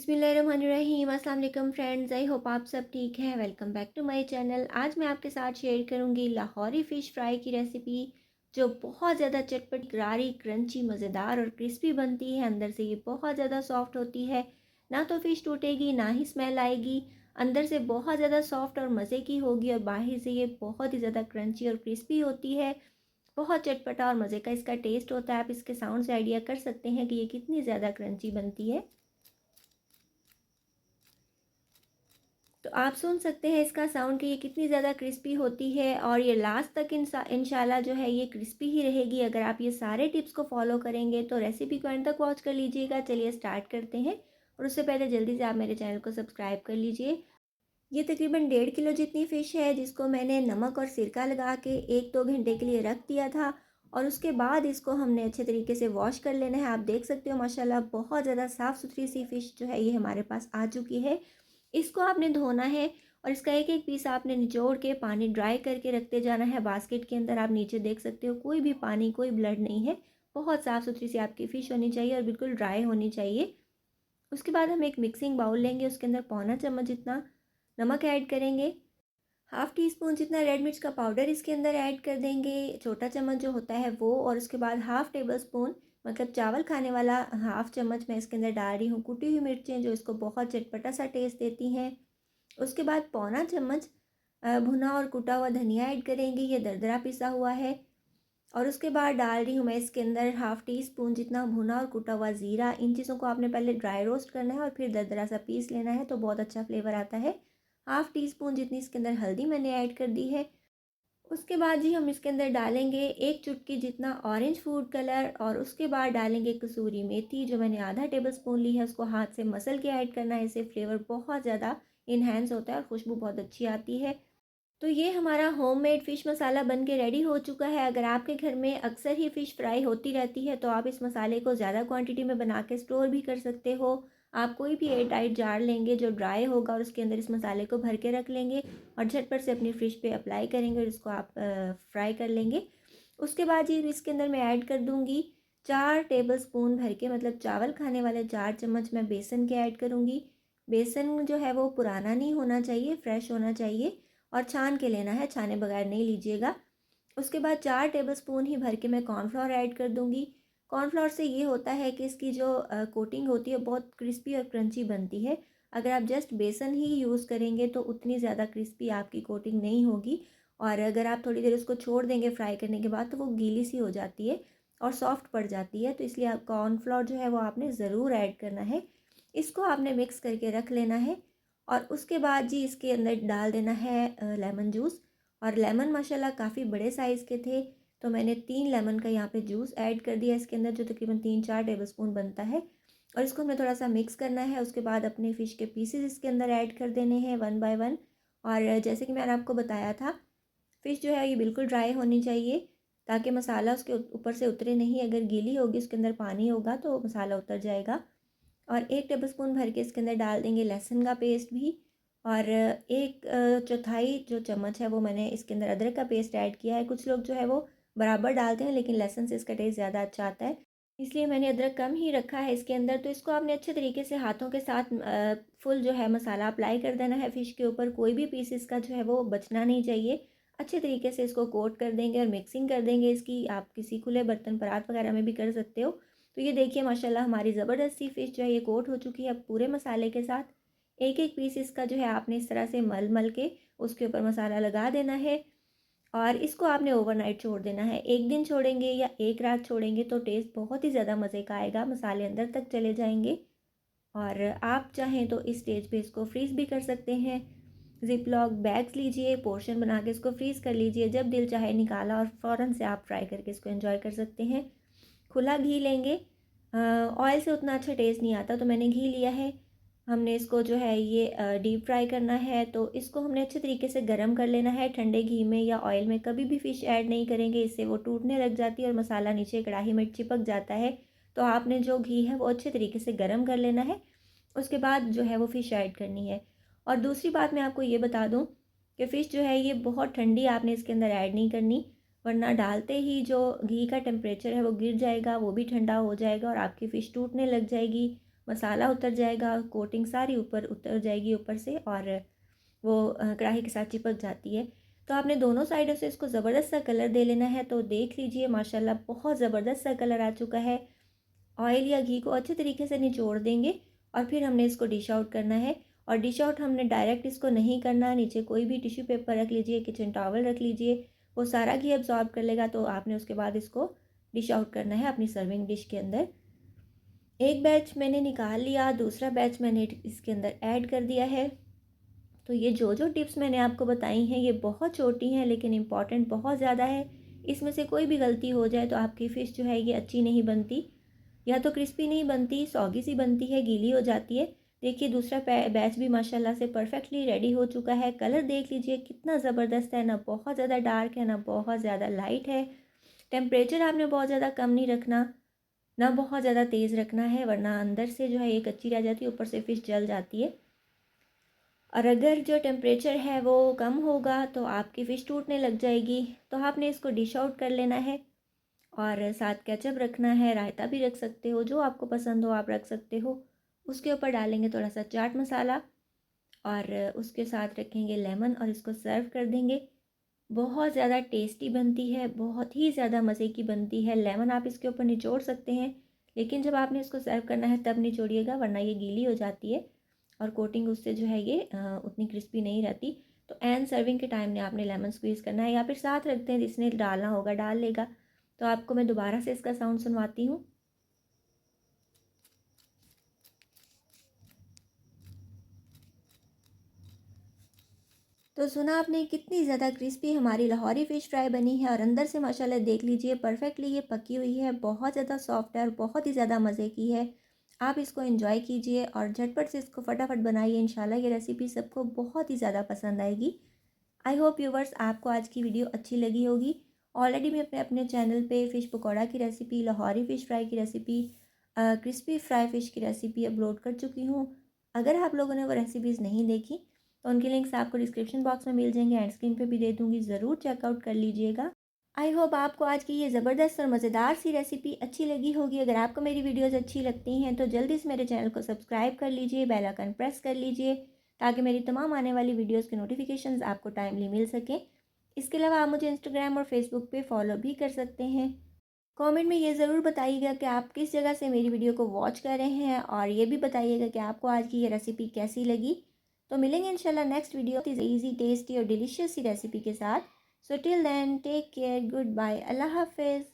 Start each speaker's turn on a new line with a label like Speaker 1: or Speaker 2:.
Speaker 1: बिस्मिल्लाहिर्रहमानिर्रहीम। अस्सलाम वालेकुम फ्रेंड्स, आई होप आप सब ठीक हैं। Welcome back to my channel. आज मैं आपके साथ शेयर करूंगी लाहौरी फ़िश फ्राई की रेसिपी, जो बहुत ज़्यादा चटपटी, करारी, क्रंची, मज़ेदार और क्रिस्पी बनती है। अंदर से ये बहुत ज़्यादा सॉफ्ट होती है, ना तो फ़िश टूटेगी ना ही स्मेल आएगी। अंदर से बहुत ज़्यादा सॉफ्ट और मज़े की होगी और बाहर से ये बहुत ही ज़्यादा क्रंची और क्रिस्पी होती है। बहुत चटपटा और मज़े का इसका टेस्ट होता है। आप इसके साउंड से आइडिया कर सकते हैं कि ये कितनी ज़्यादा क्रंची बनती है। तो आप सुन सकते हैं इसका साउंड कि ये कितनी ज़्यादा क्रिस्पी होती है और ये लास्ट तक इंशाल्लाह जो है ये क्रिस्पी ही रहेगी अगर आप ये सारे टिप्स को फॉलो करेंगे। तो रेसिपी को एंड तक वॉच कर लीजिएगा। चलिए स्टार्ट करते हैं, और उससे पहले जल्दी से आप मेरे चैनल को सब्सक्राइब कर लीजिए। ये तकरीबन 1.5 किलो जितनी फ़िश है, जिसको मैंने नमक और सिरका लगा के 1-2 घंटे के लिए रख दिया था, और उसके बाद इसको हमने अच्छे तरीके से वॉश कर लेना है। आप देख सकते हो माशाल्लाह बहुत ज़्यादा साफ़ सुथरी सी फ़िश जो है ये हमारे पास आ चुकी है। इसको आपने धोना है और इसका एक एक पीस आपने निचोड़ के पानी ड्राई करके रखते जाना है बास्केट के अंदर। आप नीचे देख सकते हो कोई भी पानी, कोई ब्लड नहीं है। बहुत साफ़ सुथरी सी आपकी फ़िश होनी चाहिए और बिल्कुल ड्राई होनी चाहिए। उसके बाद हम एक मिक्सिंग बाउल लेंगे, उसके अंदर पौना चम्मच जितना नमक ऐड करेंगे, हाफ़ टी स्पून जितना रेड मिर्च का पाउडर इसके अंदर ऐड कर देंगे, छोटा चम्मच जो होता है वो, और उसके बाद हाफ़ टेबल स्पून, मतलब चावल खाने वाला हाफ़ चम्मच मैं इसके अंदर डाल रही हूँ कुटी हुई मिर्चें, जो इसको बहुत चटपटा सा टेस्ट देती हैं। उसके बाद पौना चम्मच भुना और कुटा हुआ धनिया ऐड करेंगे, ये दरदरा पिसा हुआ है। और उसके बाद डाल रही हूँ मैं इसके अंदर हाफ़ टी स्पून जितना भुना और कुटा हुआ ज़ीरा। इन चीज़ों को आपने पहले ड्राई रोस्ट करना है और फिर दरदरा सा पीस लेना है, तो बहुत अच्छा फ्लेवर आता है। हाफ़ टी स्पून जितनी इसके अंदर हल्दी मैंने ऐड कर दी है। उसके बाद जी हम इसके अंदर डालेंगे एक चुटकी जितना ऑरेंज फूड कलर, और उसके बाद डालेंगे कसूरी मेथी, जो मैंने आधा टेबल स्पून ली है। उसको हाथ से मसल के ऐड करना है, इससे फ्लेवर बहुत ज़्यादा इन्हेंस होता है और खुशबू बहुत अच्छी आती है। तो ये हमारा होममेड फ़िश मसाला बन के रेडी हो चुका है। अगर आपके घर में अक्सर ही फ़िश फ्राई होती रहती है, तो आप इस मसाले को ज़्यादा क्वांटिटी में बना के स्टोर भी कर सकते हो। आप कोई भी एयर टाइट जार लेंगे जो ड्राई होगा, और उसके अंदर इस मसाले को भर के रख लेंगे और झटपट से अपनी फ़िश पे अप्लाई करेंगे और इसको आप फ्राई कर लेंगे। उसके बाद जी इसके अंदर मैं ऐड कर दूँगी 4 टेबल स्पून भर के, मतलब चावल खाने वाले 4 चम्मच मैं बेसन के ऐड करूँगी। बेसन जो है वो पुराना नहीं होना चाहिए, फ्रेश होना चाहिए, और छान के लेना है, छाने बगैर नहीं लीजिएगा। उसके बाद 4 टेबलस्पून ही भर के मैं कॉर्नफ्लोर ऐड कर दूँगी। कॉर्नफ्लोर से ये होता है कि इसकी जो कोटिंग होती है बहुत क्रिस्पी और क्रंची बनती है। अगर आप जस्ट बेसन ही यूज़ करेंगे तो उतनी ज़्यादा क्रिस्पी आपकी कोटिंग नहीं होगी, और अगर आप थोड़ी देर उसको छोड़ देंगे फ्राई करने के बाद, तो वो गीली सी हो जाती है और सॉफ्ट पड़ जाती है। तो इसलिए आप कॉर्नफ्लोर जो है वो आपने ज़रूर ऐड करना है। इसको आपने मिक्स करके रख लेना है, और उसके बाद जी इसके अंदर डाल देना है लेमन जूस। और लेमन माशाल्लाह काफ़ी बड़े साइज़ के थे, तो मैंने 3 लेमन का यहाँ पे जूस ऐड कर दिया इसके अंदर, जो तकरीबन 3-4 टेबलस्पून बनता है। और इसको हमें थोड़ा सा मिक्स करना है। उसके बाद अपने फ़िश के पीसेस इसके अंदर ऐड कर देने हैं वन बाय वन। और जैसे कि मैंने आपको बताया था, फ़िश जो है ये बिल्कुल ड्राई होनी चाहिए, ताकि मसाला उसके ऊपर से उतरे नहीं। अगर गीली होगी, उसके अंदर पानी होगा, तो मसाला उतर जाएगा। और 1 टेबलस्पून भर के इसके अंदर डाल देंगे लहसुन का पेस्ट भी, और एक चौथाई जो चम्मच है वो मैंने इसके अंदर अदरक का पेस्ट ऐड किया है। कुछ लोग जो है वो बराबर डालते हैं, लेकिन लहसुन से इसका टेस्ट ज़्यादा अच्छा आता है, इसलिए मैंने अदरक कम ही रखा है इसके अंदर। तो इसको आपने अच्छे तरीके से हाथों के साथ फुल जो है मसाला अप्लाई कर देना है फ़िश के ऊपर। कोई भी पीस इसका जो है वो बचना नहीं चाहिए। अच्छे तरीके से इसको कोट कर देंगे और मिक्सिंग कर देंगे इसकी। आप किसी खुले बर्तन, परात वगैरह में भी कर सकते हो। तो ये देखिए माशाल्लाह हमारी ज़बरदस्त सी फ़िश जो है ये कोट हो चुकी है अब पूरे मसाले के साथ। एक एक पीस इसका जो है आपने इस तरह से मल मल के उसके ऊपर मसाला लगा देना है, और इसको आपने ओवरनाइट छोड़ देना है। एक दिन छोड़ेंगे या एक रात छोड़ेंगे तो टेस्ट बहुत ही ज़्यादा मज़े का आएगा, मसाले अंदर तक चले जाएंगे। और आप चाहें तो इस स्टेज पे इसको फ्रीज़ भी कर सकते हैं। ज़िप लॉक बैग्स लीजिए, पोर्शन बना के इसको फ्रीज़ कर लीजिए, जब दिल चाहे निकाला और फ़ौरन से आप फ्राई करके इसको एंजॉय कर सकते हैं। खुला घी लेंगे, ऑयल से उतना अच्छा टेस्ट नहीं आता, तो मैंने घी लिया है। हमने इसको जो है ये डीप फ्राई करना है, तो इसको हमने अच्छे तरीके से गरम कर लेना है। ठंडे घी में या ऑयल में कभी भी फ़िश ऐड नहीं करेंगे, इससे वो टूटने लग जाती है और मसाला नीचे कढ़ाई में चिपक जाता है। तो आपने जो घी है वो अच्छे तरीके से गरम कर लेना है, उसके बाद जो है वो फ़िश ऐड करनी है। और दूसरी बात मैं आपको ये बता दूँ कि फ़िश जो है ये बहुत ठंडी आपने इसके अंदर ऐड नहीं करनी, वरना डालते ही जो घी का टेम्परेचर है वो गिर जाएगा, वो भी ठंडा हो जाएगा और आपकी फ़िश टूटने लग जाएगी। मसाला उतर जाएगा, कोटिंग सारी ऊपर उतर जाएगी ऊपर से और वो कढ़ाई के साथ चिपक जाती है। तो आपने दोनों साइडों से इसको ज़बरदस्त सा कलर दे लेना है। तो देख लीजिए माशाल्लाह बहुत ज़बरदस्त सा कलर आ चुका है। ऑयल या घी को अच्छे तरीके से निचोड़ देंगे और फिर हमने इसको डिश आउट करना है। और डिश आउट हमने डायरेक्ट इसको नहीं करना, नीचे कोई भी टिश्यू पेपर रख लीजिए, किचन टॉवल रख लीजिए, वो सारा घी अब्जॉर्ब कर लेगा। तो आपने उसके बाद इसको डिश आउट करना है अपनी सर्विंग डिश के अंदर। एक बैच मैंने निकाल लिया, दूसरा बैच मैंने इसके अंदर ऐड कर दिया है। तो ये जो जो टिप्स मैंने आपको बताई हैं ये बहुत छोटी हैं लेकिन इम्पॉर्टेंट बहुत ज़्यादा है। इसमें से कोई भी गलती हो जाए तो आपकी फ़िश जो है ये अच्छी नहीं बनती, या तो क्रिस्पी नहीं बनती, सौगी सी बनती है, गीली हो जाती है। देखिए दूसरा बैच भी माशाल्लाह से परफेक्टली रेडी हो चुका है। कलर देख लीजिए कितना ज़बरदस्त है, ना बहुत ज़्यादा डार्क है ना बहुत ज़्यादा लाइट है। टेम्परेचर आपने बहुत ज़्यादा कम नहीं रखना, ना बहुत ज़्यादा तेज़ रखना है, वरना अंदर से जो है ये कच्ची रह जाती है, ऊपर से फ़िश जल जाती है। और अगर जो टेम्परेचर है वो कम होगा तो आपकी फ़िश टूटने लग जाएगी। तो आपने इसको डिश आउट कर लेना है और साथ केचप रखना है, रायता भी रख सकते हो, जो आपको पसंद हो आप रख सकते हो। उसके ऊपर डालेंगे थोड़ा सा चाट मसाला और उसके साथ रखेंगे लेमन और इसको सर्व कर देंगे। बहुत ज़्यादा टेस्टी बनती है, बहुत ही ज़्यादा मज़े की बनती है। लेमन आप इसके ऊपर निचोड़ सकते हैं, लेकिन जब आपने इसको सर्व करना है तब निचोड़िएगा, वरना ये गीली हो जाती है और कोटिंग उससे जो है ये उतनी क्रिस्पी नहीं रहती। तो एंड सर्विंग के टाइम में आपने लेमन स्क्वीज़ करना है, या फिर साथ रखते हैं जिसने डालना होगा डाल लेगा। तो आपको मैं दोबारा से इसका साउंड सुनवाती हूँ। तो सुना आपने कितनी ज़्यादा क्रिस्पी हमारी लाहौरी फ़िश फ्राई बनी है और अंदर से माशाल्लाह देख लीजिए परफेक्टली ये पकी हुई है, बहुत ज़्यादा सॉफ्ट है और बहुत ही ज़्यादा मज़े की है। आप इसको एंजॉय कीजिए और झटपट से इसको फटाफट बनाइए, इंशाल्लाह ये रेसिपी सबको बहुत ही ज़्यादा पसंद आएगी। आई होप व्यूवर्स आपको आज की वीडियो अच्छी लगी होगी। ऑलरेडी मैं अपने अपने चैनल पे फ़िश पकौड़ा की रेसिपी, लाहौरी फ़िश फ्राई की रेसिपी, क्रिस्पी फ्राई फ़िश की रेसिपी अपलोड कर चुकी हूँ। अगर आप लोगों ने वो रेसिपीज़ नहीं देखी तो उनके लिंक्स आपको डिस्क्रिप्शन बॉक्स में मिल जाएंगे, एंड स्क्रीन पे भी दे दूँगी, ज़रूर चेकआउट कर लीजिएगा। आई होप आपको आज की ये ज़बरदस्त और मज़ेदार सी रेसिपी अच्छी लगी होगी। अगर आपको मेरी वीडियोज़ अच्छी लगती हैं तो जल्दी से मेरे चैनल को सब्सक्राइब कर लीजिए, बेल आइकन प्रेस कर लीजिए, ताकि मेरी तमाम आने वाली वीडियोज़ के नोटिफिकेशंस आपको टाइमली मिल सकें। इसके अलावा आप मुझे इंस्टाग्राम और फेसबुक पे फॉलो भी कर सकते हैं। कमेंट में ये ज़रूर बताइएगा कि आप किस जगह से मेरी वीडियो को वॉच कर रहे हैं, और ये भी बताइएगा कि आपको आज की ये रेसिपी कैसी लगी। तो मिलेंगे इंशाल्लाह नेक्स्ट वीडियो इजी टेस्टी और डिलीशियस सी रेसिपी के साथ। So till then take care, good bye, अल्लाह हाफिज़।